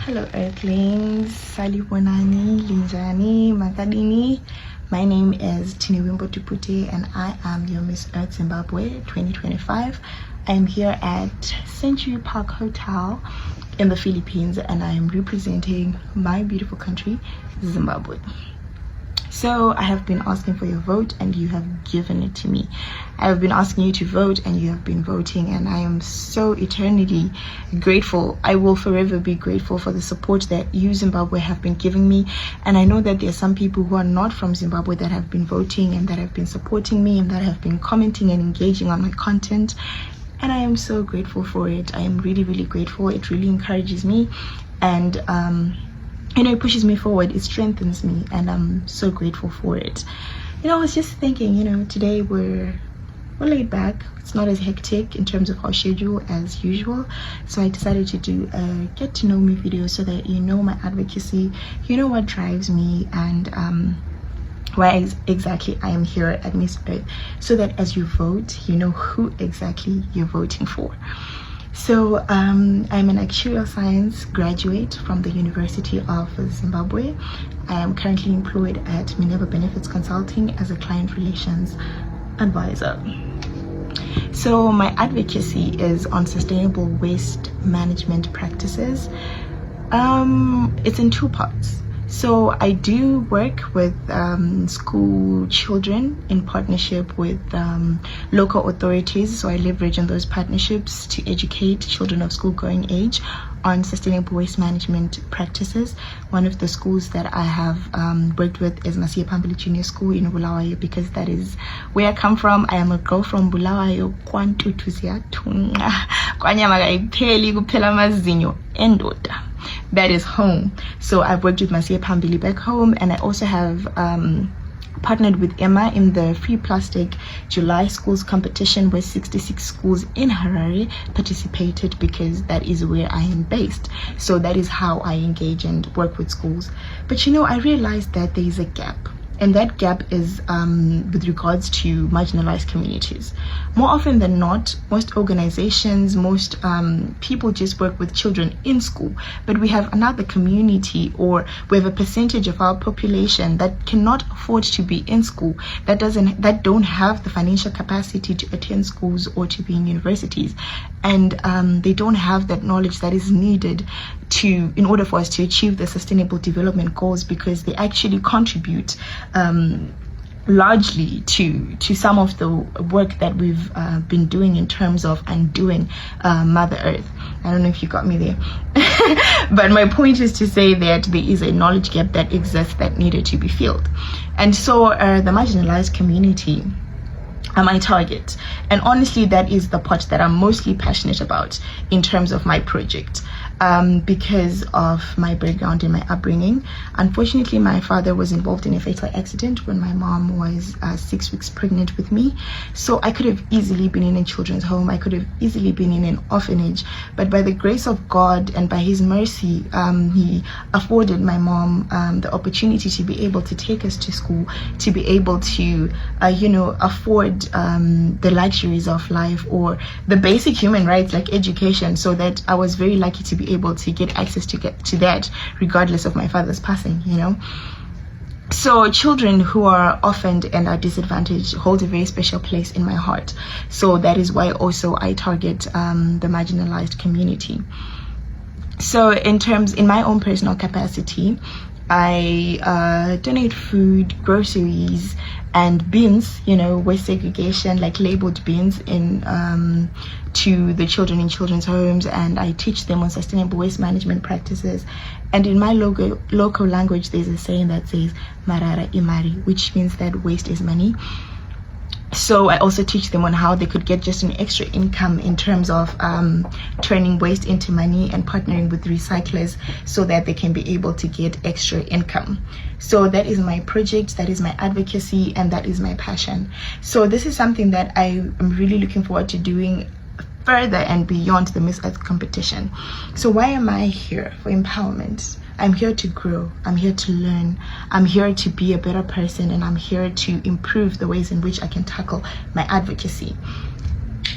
Hello Earthlings, Salibonani, Linjani, Makadini. My name is Tiniwimbo Tupute and I am your Miss Earth Zimbabwe 2025. I am here at Century Park Hotel in the Philippines and I am representing my beautiful country, Zimbabwe. So I have been asking for your vote and you have given it to me. I have been asking you to vote and you have been voting, and I am so eternally grateful. I will forever be grateful for the support that you Zimbabwe have been giving me. And I know that there are some people who are not from Zimbabwe that have been voting and that have been supporting me and that have been commenting and engaging on my content. And I am so grateful for it. I am really, really grateful. It really encourages me and it pushes me forward, it strengthens me, and I'm so grateful for it. I was just thinking, today we're laid back. It's not as hectic in terms of our schedule as usual, so I decided to do a get to know me video so that you know my advocacy, you know what drives me, and why exactly I am here at Miss Earth, so that as you vote, you know who exactly you're voting for. So I'm an actuarial science graduate from the University of Zimbabwe. I am currently employed at Minerva Benefits Consulting as a client relations advisor. So my advocacy is on sustainable waste management practices. It's in two parts. So I do work with school children in partnership with local authorities. So I leverage on those partnerships to educate children of school-going age on sustainable waste management practices. One of the schools that I have worked with is Masiye Pambili Junior School in Bulawayo, because that is where I come from. I am a girl from Bulawayo. That is home. So I've worked with Masiye Pambili back home, and I also have partnered with Emma in the Free Plastic July Schools competition, where 66 schools in Harare participated, because that is where I am based. So that is how I engage and work with schools. But I realized that there is a gap, and that gap is with regards to marginalized communities. More often than not, most organizations, most people just work with children in school, but we have another community, or we have a percentage of our population that cannot afford to be in school, that don't have the financial capacity to attend schools or to be in universities, and they don't have that knowledge that is needed in order for us to achieve the sustainable development goals, because they actually contribute largely to some of the work that we've been doing in terms of undoing Mother Earth. I don't know if you got me there. But my point is to say that there is a knowledge gap that exists that needed to be filled. And so the marginalized community are my target. And honestly, that is the part that I'm mostly passionate about in terms of my project. Because of my background and my upbringing. Unfortunately, my father was involved in a fatal accident when my mom was 6 weeks pregnant with me. So I could have easily been in a children's home. I could have easily been in an orphanage. But by the grace of God and by his mercy, he afforded my mom the opportunity to be able to take us to school, to be able to, afford the luxuries of life, or the basic human rights like education. So that I was very lucky to be able to get access to that, regardless of my father's passing. So children who are orphaned and are disadvantaged hold a very special place in my heart. So that is why also I target the marginalized community. So in my own personal capacity, I donate food, groceries, and bins, waste segregation, like labeled bins, to the children in children's homes, and I teach them on sustainable waste management practices. And in my local language, there's a saying that says "Marara imari," which means that waste is money. So I also teach them on how they could get just an extra income in terms of turning waste into money and partnering with recyclers so that they can be able to get extra income. So that is my project, that is my advocacy, and that is my passion. So this is something that I am really looking forward to doing further and beyond the Miss Earth competition. So why am I here? For empowerment. I'm here to grow, I'm here to learn, I'm here to be a better person, and I'm here to improve the ways in which I can tackle my advocacy.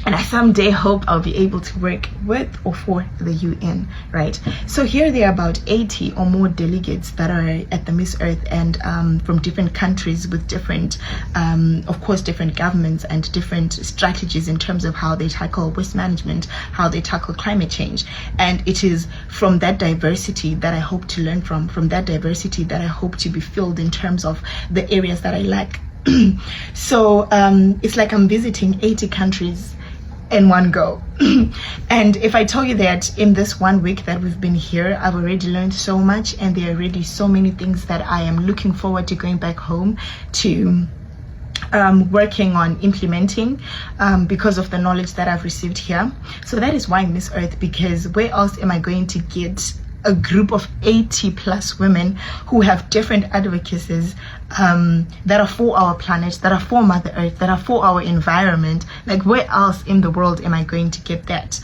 And and I someday hope I'll be able to work with or for the UN, right? So here there are about 80 or more delegates that are at the Miss Earth, and from different countries with different, of course, different governments and different strategies in terms of how they tackle waste management, how they tackle climate change. And it is from that diversity that I hope to learn from that diversity that I hope to be filled in terms of the areas that I lack. So it's like I'm visiting 80 countries in one go. And if I tell you that in this 1 week that we've been here, I've already learned so much, and there are already so many things that I am looking forward to going back home to working on implementing because of the knowledge that I've received here. So that is why Miss Earth, because where else am I going to get a group of 80 plus women who have different advocacies that are for our planet, that are for Mother Earth, that are for our environment? Like, where else in the world am I going to get that?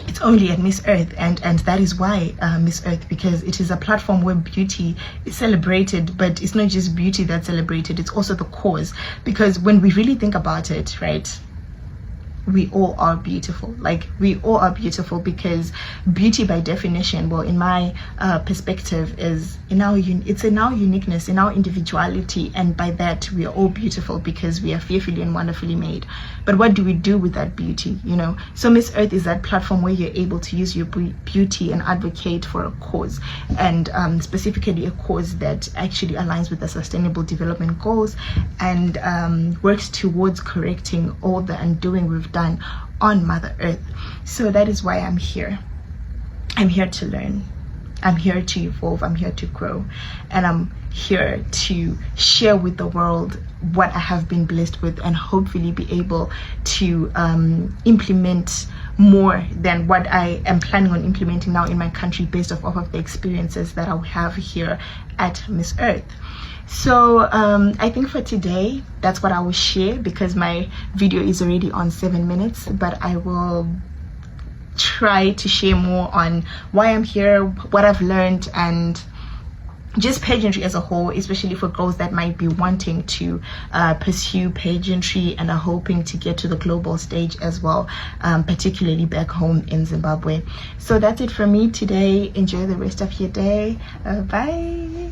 It's only at Miss Earth, and that is why Miss Earth, because it is a platform where beauty is celebrated, but it's not just beauty that's celebrated, it's also the cause. Because when we really think about it, right, we all are beautiful. Like, we all are beautiful, because beauty by definition, well, in my perspective, is it's in our uniqueness, in our individuality, and by that we are all beautiful because we are fearfully and wonderfully made. But what do we do with that beauty, you know? So Miss Earth is that platform where you're able to use your beauty and advocate for a cause, and specifically a cause that actually aligns with the Sustainable Development Goals and works towards correcting all the undoing we've done on Mother Earth. So that is why I'm here. I'm here to learn, I'm here to evolve, I'm here to grow, and I'm here to share with the world what I have been blessed with, and hopefully be able to implement more than what I am planning on implementing now in my country, based off of the experiences that I'll have here at Miss Earth. So I think for today, that's what I will share, because my video is already on 7 minutes, but I will try to share more on why I'm here, what I've learned, and just pageantry as a whole, especially for girls that might be wanting to pursue pageantry and are hoping to get to the global stage as well, particularly back home in Zimbabwe. So that's it for me today. Enjoy the rest of your day. Bye.